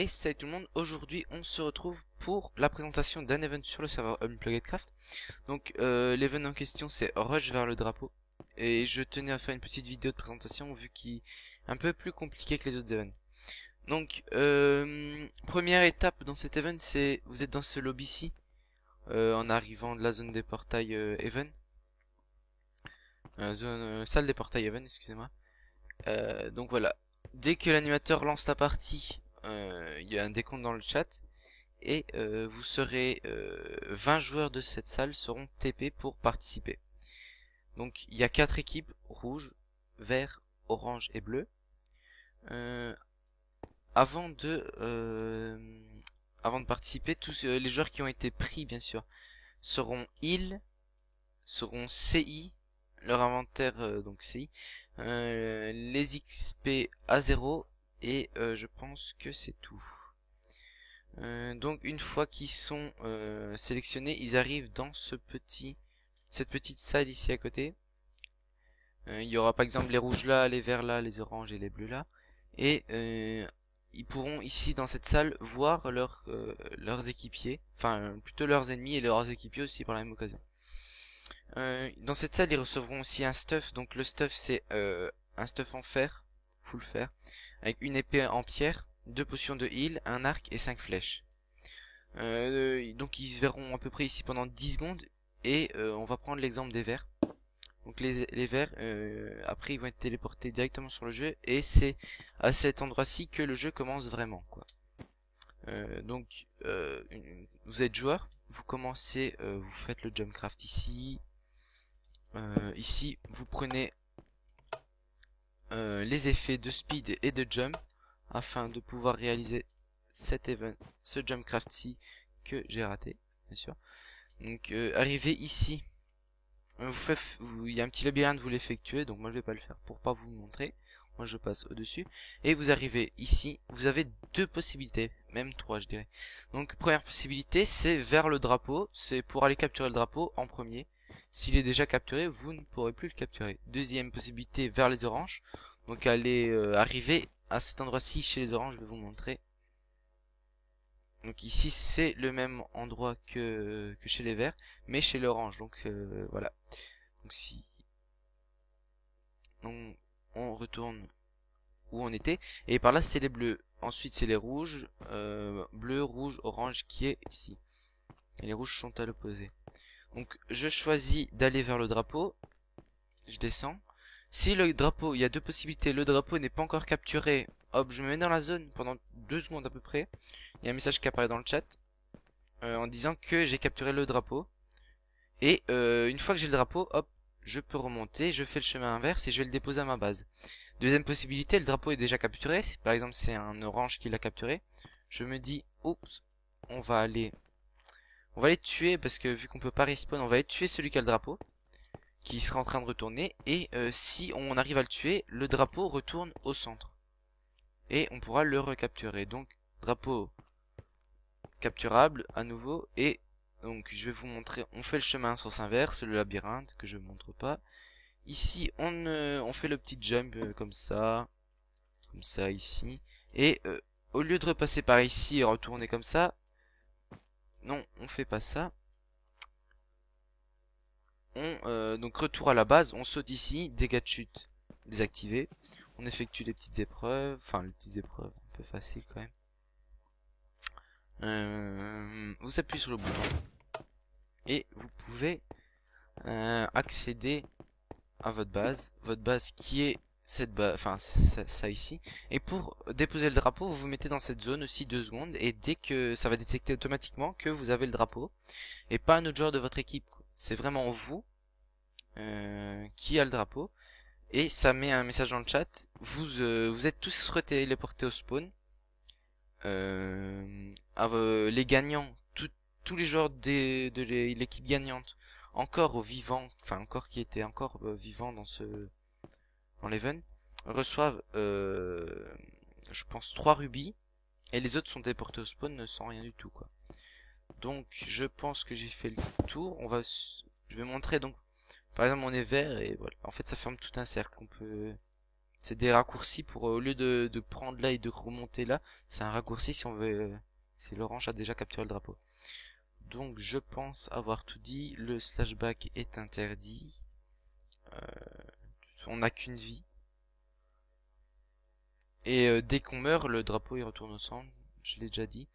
Et salut tout le monde, aujourd'hui on se retrouve pour la présentation d'un event sur le serveur Unpluggedcraft. Donc l'event en question c'est Rush vers le drapeau. Et je tenais à faire une petite vidéo de présentation vu qu'il est un peu plus compliqué que les autres events. Donc première étape dans cet event, c'est vous êtes dans ce lobby-ci en arrivant de la zone des portails event. Salle des portails event, excusez-moi. Donc voilà, dès que l'animateur lance la partie, il y a un décompte dans le chat et vous serez 20 joueurs de cette salle seront TP pour participer. Donc il y a 4 équipes, rouge, vert, orange et bleu. Avant de participer, tous les joueurs qui ont été pris bien sûr seront heal, seront CI, leur inventaire donc CI, les XP à 0 et je pense que c'est tout. Donc une fois qu'ils sont sélectionnés, ils arrivent dans cette petite salle ici à côté. Il y aura par exemple les rouges là, les verts là, les oranges et les bleus là. Et ils pourront ici dans cette salle voir leurs équipiers, enfin plutôt leurs ennemis et leurs équipiers aussi par la même occasion. Dans cette salle ils recevront aussi un stuff. Donc le stuff c'est un stuff en fer, full fer, avec une épée en pierre, 2 potions de heal, un arc et 5 flèches. Donc ils se verront à peu près ici pendant 10 secondes. Et on va prendre l'exemple des verts. Donc les verts, après ils vont être téléportés directement sur le jeu. Et c'est à cet endroit-ci que le jeu commence vraiment, quoi. Donc vous êtes joueur, vous commencez, vous faites le jumpcraft ici. Ici vous prenez les effets de speed et de jump afin de pouvoir réaliser cet event, ce jumpcraft-ci que j'ai raté, bien sûr. Donc arrivé ici, il y a un petit labyrinthe, vous l'effectuez, donc moi je vais pas le faire pour pas vous montrer. Moi je passe au-dessus. Et vous arrivez ici, vous avez 2 possibilités, même 3 je dirais. Donc première possibilité c'est vers le drapeau, c'est pour aller capturer le drapeau en premier. S'il est déjà capturé, vous ne pourrez plus le capturer. Deuxième possibilité vers les oranges. Donc allez arriver à cet endroit-ci chez les oranges, je vais vous montrer. Donc ici c'est le même endroit que chez les verts, mais chez l'orange. Donc voilà. Donc si on retourne où on était, et par là c'est les bleus. Ensuite c'est les rouges, bleu, rouge, orange qui est ici. Et les rouges sont à l'opposé. Donc je choisis d'aller vers le drapeau. Je descends. Si le drapeau, il y a 2 possibilités, le drapeau n'est pas encore capturé, hop, je me mets dans la zone pendant 2 secondes à peu près. Il y a un message qui apparaît dans le chat en disant que j'ai capturé le drapeau. Et une fois que j'ai le drapeau, hop, je peux remonter, je fais le chemin inverse et je vais le déposer à ma base. Deuxième possibilité, le drapeau est déjà capturé. Par exemple, c'est un orange qui l'a capturé. Je me dis, oups, on va aller tuer parce que vu qu'on peut pas respawn, on va aller tuer celui qui a le drapeau, qui sera en train de retourner. Et si on arrive à le tuer, le drapeau retourne au centre. Et on pourra le recapturer. Donc, drapeau capturable à nouveau. Et donc, je vais vous montrer. On fait le chemin en sens inverse, le labyrinthe, que je ne montre pas. Ici, on fait le petit jump comme ça ici. Et au lieu de repasser par ici et retourner comme ça, non, on fait pas ça. Donc retour à la base, on saute ici, dégâts de chute désactivé. On effectue les petites épreuves, enfin les petites épreuves, un peu facile quand même. Vous appuyez sur le bouton et vous pouvez accéder à votre base qui est cette base, enfin ça ici. Et pour déposer le drapeau, vous vous mettez dans cette zone aussi 2 secondes et dès que ça va détecter automatiquement que vous avez le drapeau et pas un autre joueur de votre équipe. C'est vraiment vous qui a le drapeau. Et ça met un message dans le chat. Vous êtes tous téléportés au spawn. Les gagnants, tous les joueurs de l'équipe gagnante, encore vivants, enfin encore qui étaient encore vivants dans l'event, reçoivent, je pense 3 rubis. Et les autres sont téléportés au spawn sans rien du tout, quoi. Donc je pense que j'ai fait le tour. Je vais montrer donc. Par exemple, on est vert et voilà. En fait, ça forme tout un cercle. On peut C'est des raccourcis pour, au lieu de prendre là et de remonter là, c'est un raccourci si on veut, si l'orange a déjà capturé le drapeau. Donc je pense avoir tout dit, le slashback est interdit. Euh, on n'a qu'une vie. Et dès qu'on meurt, le drapeau il retourne au centre, je l'ai déjà dit.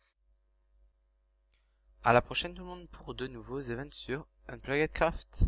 À la prochaine tout le monde pour de nouveaux events sur Unplugged Craft.